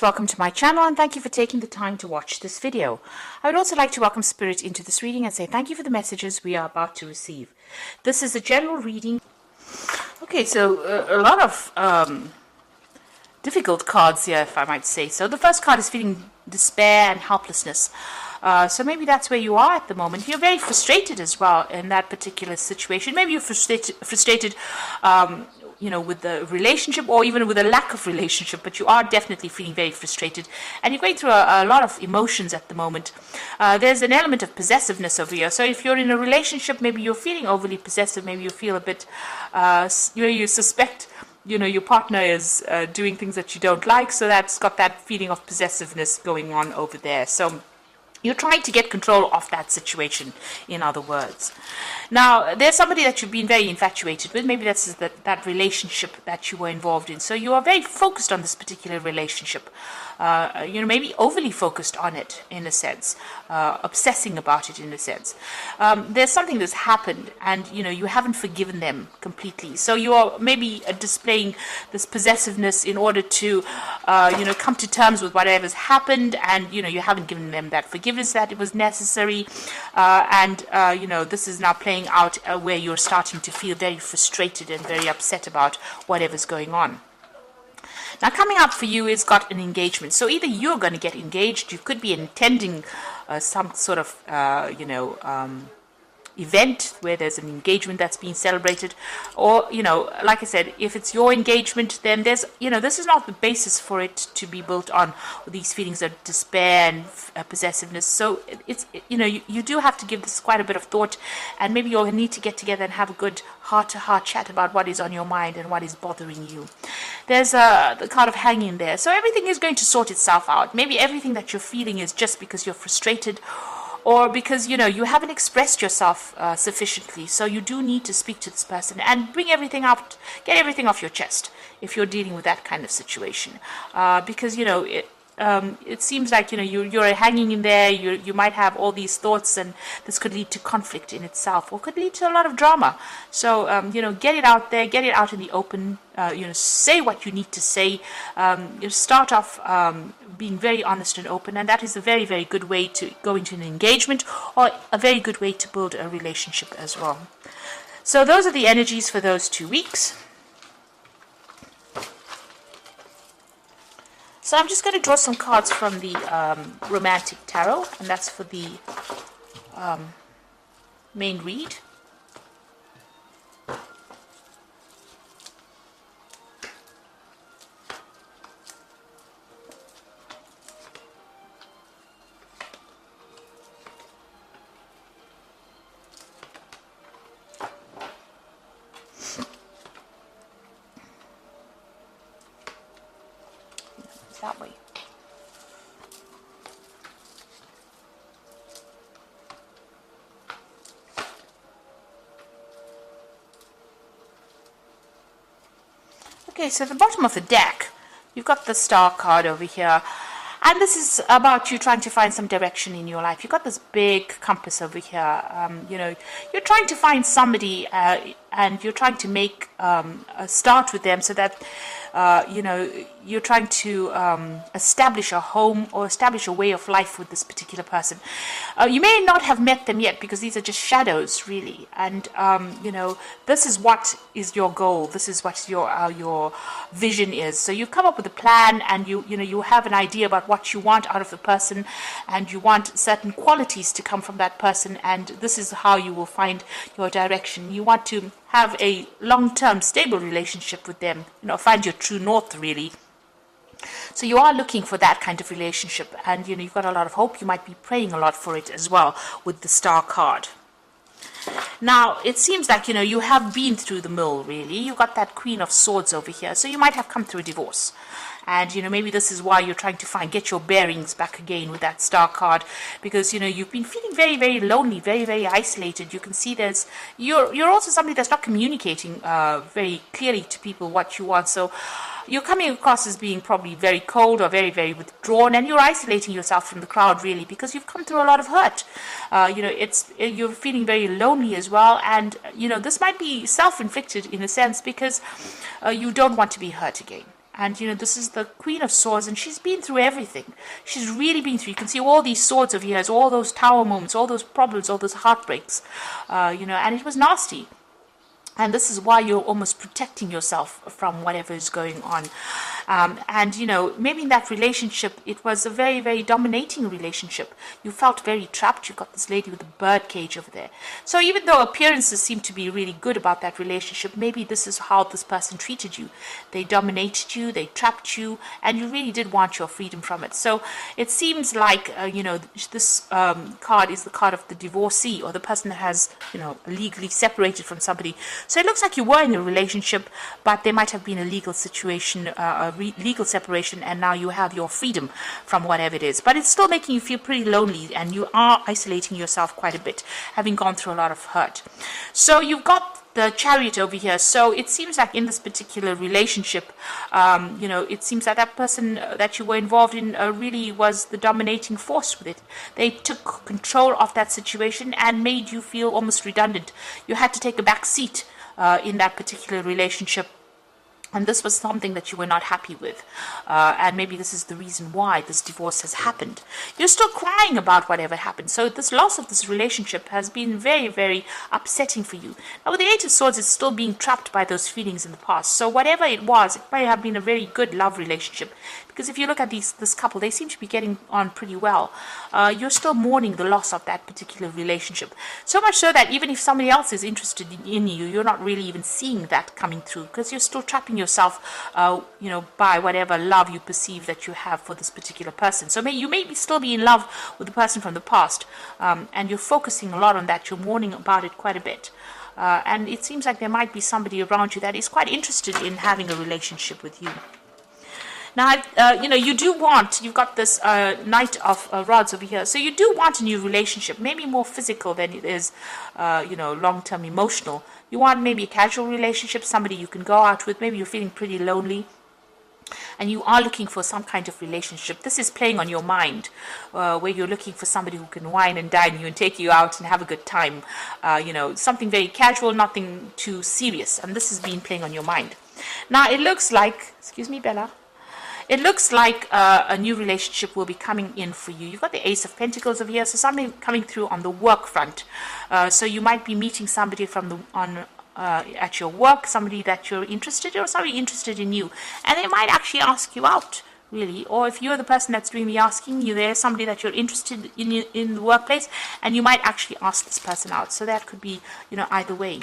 Welcome to my channel and thank you for taking the time to watch this video. I would also like to welcome Spirit into this reading and say thank you for the messages we are about to receive. This is a general reading. Okay, so a lot of difficult cards here, if I might say so. The first card is feeling despair and helplessness. So maybe that's where you are at the moment. You're very frustrated as well in that particular situation. Maybe you're frustrated with the relationship or even with a lack of relationship, but you are definitely feeling very frustrated and you're going through a lot of emotions at the moment. There's an element of possessiveness over here. So if you're in a relationship, maybe you're feeling overly possessive, maybe you feel a bit, you suspect your partner is doing things that you don't like, so that's got that feeling of possessiveness going on over there. So you're trying to get control of that situation, in other words. Now, there's somebody that you've been very infatuated with. Maybe that's that relationship that you were involved in. So you are very focused on this particular relationship. Maybe overly focused on it, in a sense. Obsessing about it, in a sense. There's something that's happened, and, you haven't forgiven them completely. So you are maybe displaying this possessiveness in order to, come to terms with whatever's happened, and, you haven't given them that forgiveness that it was necessary. This is now playing out where you're starting to feel very frustrated and very upset about whatever's going on. Now, coming up for you is got an engagement. So either you're going to get engaged, you could be intending some sort of, event where there's an engagement that's being celebrated, or like I said, if it's your engagement, then there's this is not the basis for it to be built on these feelings of despair and possessiveness. So it's you do have to give this quite a bit of thought, and maybe you'll need to get together and have a good heart-to-heart chat about what is on your mind and what is bothering you. There's the card of hanging there, so everything is going to sort itself out. Maybe everything that you're feeling is just because you're frustrated, or because you haven't expressed yourself sufficiently. So you do need to speak to this person and bring everything out, get everything off your chest if you're dealing with that kind of situation, because it seems like you're hanging in there. You might have all these thoughts, and this could lead to conflict in itself, or could lead to a lot of drama. So get it out there, get it out in the open. Say what you need to say. Start off being very honest and open, and that is a very, very good way to go into an engagement, or a very good way to build a relationship as well. So those are the energies for those 2 weeks. So I'm just going to draw some cards from the Romantic Tarot, and that's for the main read. That way. Okay, so at the bottom of the deck, you've got the Star card over here. And this is about you trying to find some direction in your life. You've got this big compass over here. You're trying to find somebody, and you're trying to make a start with them, so that you're trying to establish a home or establish a way of life with this particular person. You may not have met them yet, because these are just shadows, really. And this is what is your goal. This is what your vision is. So you've come up with a plan, and you have an idea about what you want out of the person, and you want certain qualities to come from that person, and this is how you will find your direction. You want to have a long-term stable relationship with them, find your true north, really. So you are looking for that kind of relationship, and you've got a lot of hope. You might be praying a lot for it as well with the Star card. Now, it seems like, you have been through the mill, really. You've got that Queen of Swords over here, so you might have come through a divorce. And, maybe this is why you're trying to get your bearings back again with that Star card, because, you've been feeling very, very lonely, very, very isolated. You can see you're also somebody that's not communicating very clearly to people what you want. So you're coming across as being probably very cold or very, very withdrawn, and you're isolating yourself from the crowd, really, because you've come through a lot of hurt. You're feeling very lonely as well, and this might be self-inflicted in a sense, because you don't want to be hurt again. And, this is the Queen of Swords, and she's been through everything. She's really been through. You can see all these swords of yours, all those tower moments, all those problems, all those heartbreaks, and it was nasty. And this is why you're almost protecting yourself from whatever is going on. Maybe in that relationship, it was a very, very dominating relationship. You felt very trapped. You got this lady with a bird cage over there. So even though appearances seem to be really good about that relationship, maybe this is how this person treated you. They dominated you, they trapped you, and you really did want your freedom from it. So it seems like, this card is the card of the divorcee, or the person that has, legally separated from somebody. So it looks like you were in a relationship, but there might have been a legal situation, legal separation, and now you have your freedom from whatever it is. But it's still making you feel pretty lonely, and you are isolating yourself quite a bit, having gone through a lot of hurt. So you've got the Chariot over here. So it seems like in this particular relationship, it seems that that person that you were involved in really was the dominating force with it. They took control of that situation and made you feel almost redundant. You had to take a back seat in that particular relationship. And this was something that you were not happy with. And maybe this is the reason why this divorce has happened. You're still crying about whatever happened. So this loss of this relationship has been very, very upsetting for you. Now with the Eight of Swords, it's still being trapped by those feelings in the past. So whatever it was, it might have been a very good love relationship. Because if you look at this couple, they seem to be getting on pretty well. You're still mourning the loss of that particular relationship. So much so that even if somebody else is interested in you, you're not really even seeing that coming through. Because you're still trapping yourself, by whatever love you perceive that you have for this particular person. So you may still be in love with the person from the past, and you're focusing a lot on that. You're mourning about it quite a bit. And it seems like there might be somebody around you that is quite interested in having a relationship with you. Now, you do want, you've got this Knight of Rods over here, so you do want a new relationship, maybe more physical than it is, long-term emotional. You want maybe a casual relationship, somebody you can go out with, maybe you're feeling pretty lonely, and you are looking for some kind of relationship. This is playing on your mind, where you're looking for somebody who can wine and dine you and take you out and have a good time, something very casual, nothing too serious, and this has been playing on your mind. Now, it looks like, excuse me, Bella, it looks like a new relationship will be coming in for you. You've got the Ace of Pentacles over here, so something coming through on the work front. So you might be meeting somebody at your work, somebody that you're interested in, or somebody interested in you, and they might actually ask you out, really. Or if you're the person that's doing the asking, there's somebody that you're interested in the workplace, and you might actually ask this person out. So that could be, either way.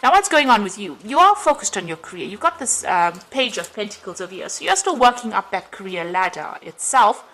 Now, what's going on with you? You are focused on your career. You've got this Page of Pentacles over here. So you're still working up that career ladder itself.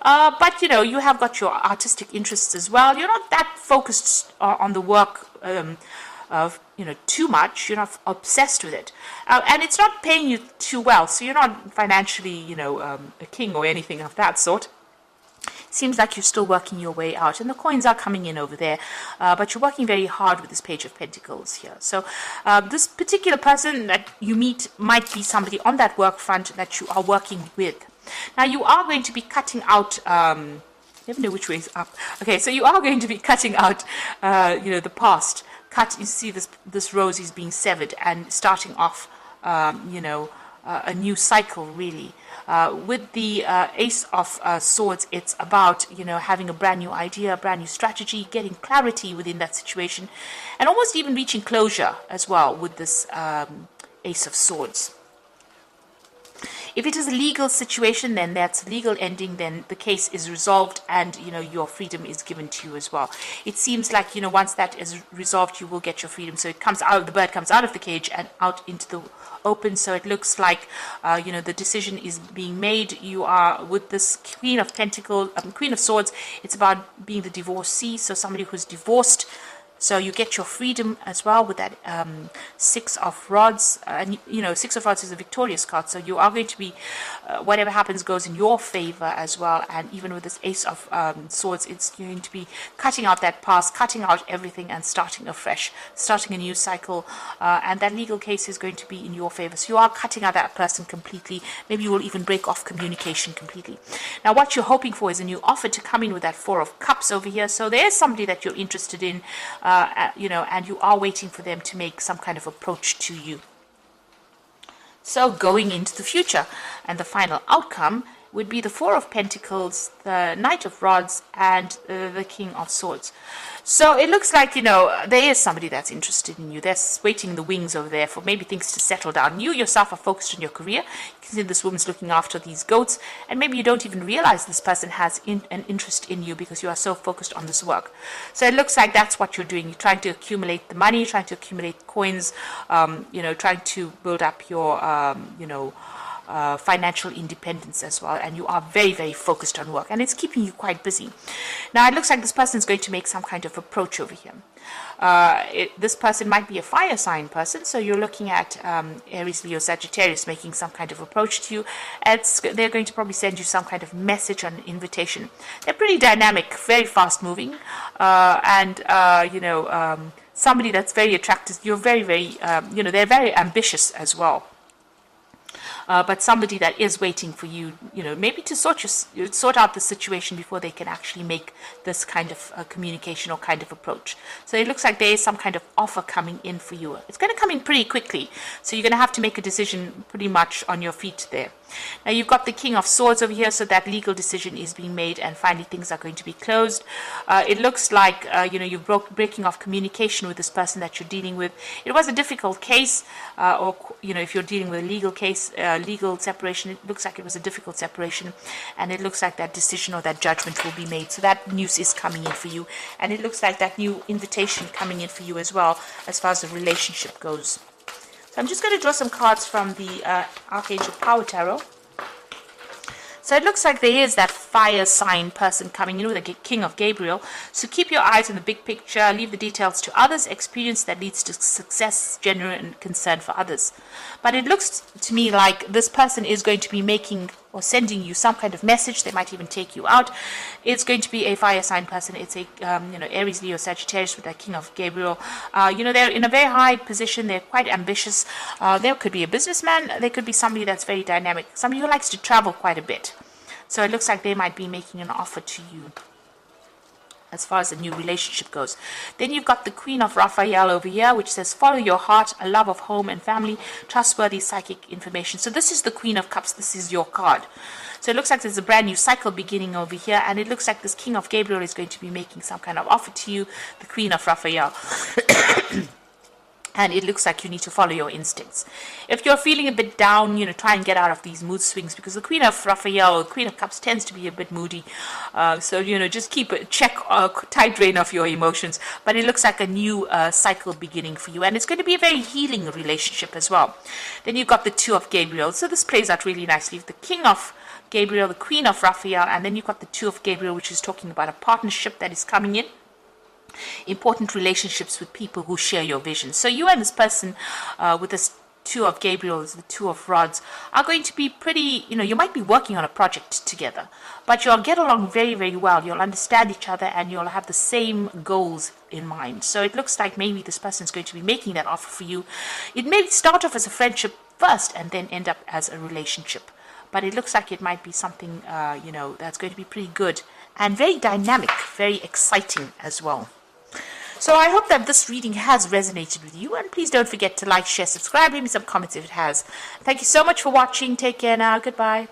But, you have got your artistic interests as well. You're not that focused on the work, too much. You're not obsessed with it. And it's not paying you too well. So you're not financially, a king or anything of that sort. Seems like you're still working your way out, and the coins are coming in over there, but you're working very hard with this Page of Pentacles here. So this particular person that you meet might be somebody on that work front that you are working with. Now, you are going to be cutting out, never know which way is up. Okay, so you are going to be cutting out, the past. You see this rose is being severed and starting off, a new cycle, really. With the Ace of Swords, it's about, having a brand new idea, a brand new strategy, getting clarity within that situation, and almost even reaching closure as well with this Ace of Swords. If it is a legal situation, then that's a legal ending, then the case is resolved and, your freedom is given to you as well. It seems like, once that is resolved, you will get your freedom. So the bird comes out of the cage and out into the open. So it looks like, the decision is being made. You are with this Queen of Swords. It's about being the divorcee. So somebody who's divorced. So you get your freedom as well with that Six of Rods. And, Six of Rods is a victorious card. So you are going to be, whatever happens goes in your favor as well. And even with this Ace of Swords, it's going to be cutting out that past, cutting out everything and starting afresh, starting a new cycle. And that legal case is going to be in your favor. So you are cutting out that person completely. Maybe you will even break off communication completely. Now, what you're hoping for is a new offer to come in with that Four of Cups over here. So there's somebody that you're interested in. And you are waiting for them to make some kind of approach to you. So going into the future, and the final outcome would be the Four of Pentacles, the Knight of Rods, and the King of Swords. So it looks like, there is somebody that's interested in you. They're waiting in the wings over there for maybe things to settle down. You yourself are focused on your career. You can see this woman's looking after these goats, and maybe you don't even realize this person has an interest in you because you are so focused on this work. So it looks like that's what you're doing. You're trying to accumulate the money, trying to accumulate coins, trying to build up your, financial independence as well, and you are very, very focused on work, and it's keeping you quite busy. Now it looks like this person is going to make some kind of approach over here. This person might be a fire sign person, so you're looking at Aries, Leo, Sagittarius making some kind of approach to you. They're going to probably send you some kind of message or an invitation. They're pretty dynamic, very fast moving, somebody that's very attractive. You're very, very, they're very ambitious as well. But somebody that is waiting for you, maybe to sort out the situation before they can actually make this kind of communication or kind of approach. So it looks like there is some kind of offer coming in for you. It's going to come in pretty quickly, so you're going to have to make a decision pretty much on your feet there. Now you've got the King of Swords over here, so that legal decision is being made, and finally things are going to be closed. It looks like you're breaking off communication with this person that you're dealing with. It was a difficult case, or if you're dealing with a legal case, legal separation, it looks like it was a difficult separation, and it looks like that decision or that judgment will be made. So that news is coming in for you, and it looks like that new invitation coming in for you as well, as far as the relationship goes. So I'm just going to draw some cards from the Archangel Power Tarot. So it looks like there is that fire sign person coming in with the King of Gabriel. So keep your eyes on the big picture, leave the details to others, experience that leads to success, genuine concern for others. But it looks to me like this person is going to be making or sending you some kind of message. They might even take you out. It's going to be a fire sign person. It's a, Aries, Leo, Sagittarius with that King of Gabriel. They're in a very high position. They're quite ambitious. There could be a businessman. There could be somebody that's very dynamic. Somebody who likes to travel quite a bit. So it looks like they might be making an offer to you as far as the new relationship goes. Then you've got the Queen of Raphael over here, which says, follow your heart, a love of home and family, trustworthy psychic information. So this is the Queen of Cups. This is your card. So it looks like there's a brand new cycle beginning over here, and it looks like this King of Gabriel is going to be making some kind of offer to you, the Queen of Raphael. And it looks like you need to follow your instincts. If you're feeling a bit down, try and get out of these mood swings, because the Queen of Raphael, or Queen of Cups, tends to be a bit moody. So, just keep a tight rein of your emotions. But it looks like a new cycle beginning for you. And it's going to be a very healing relationship as well. Then you've got the Two of Gabriel. So this plays out really nicely. The King of Gabriel, the Queen of Raphael, and then you've got the Two of Gabriel, which is talking about a partnership that is coming in. Important relationships with people who share your vision. So you and this person with this Two of Gabriel, the Two of Rods, are going to be pretty, you might be working on a project together, but you'll get along very, very well. You'll understand each other, and you'll have the same goals in mind. So it looks like maybe this person is going to be making that offer for you. It may start off as a friendship first and then end up as a relationship. But it looks like it might be something, that's going to be pretty good and very dynamic, very exciting as well. So I hope that this reading has resonated with you, and please don't forget to like, share, subscribe, leave me some comments if it has. Thank you so much for watching. Take care now. Goodbye.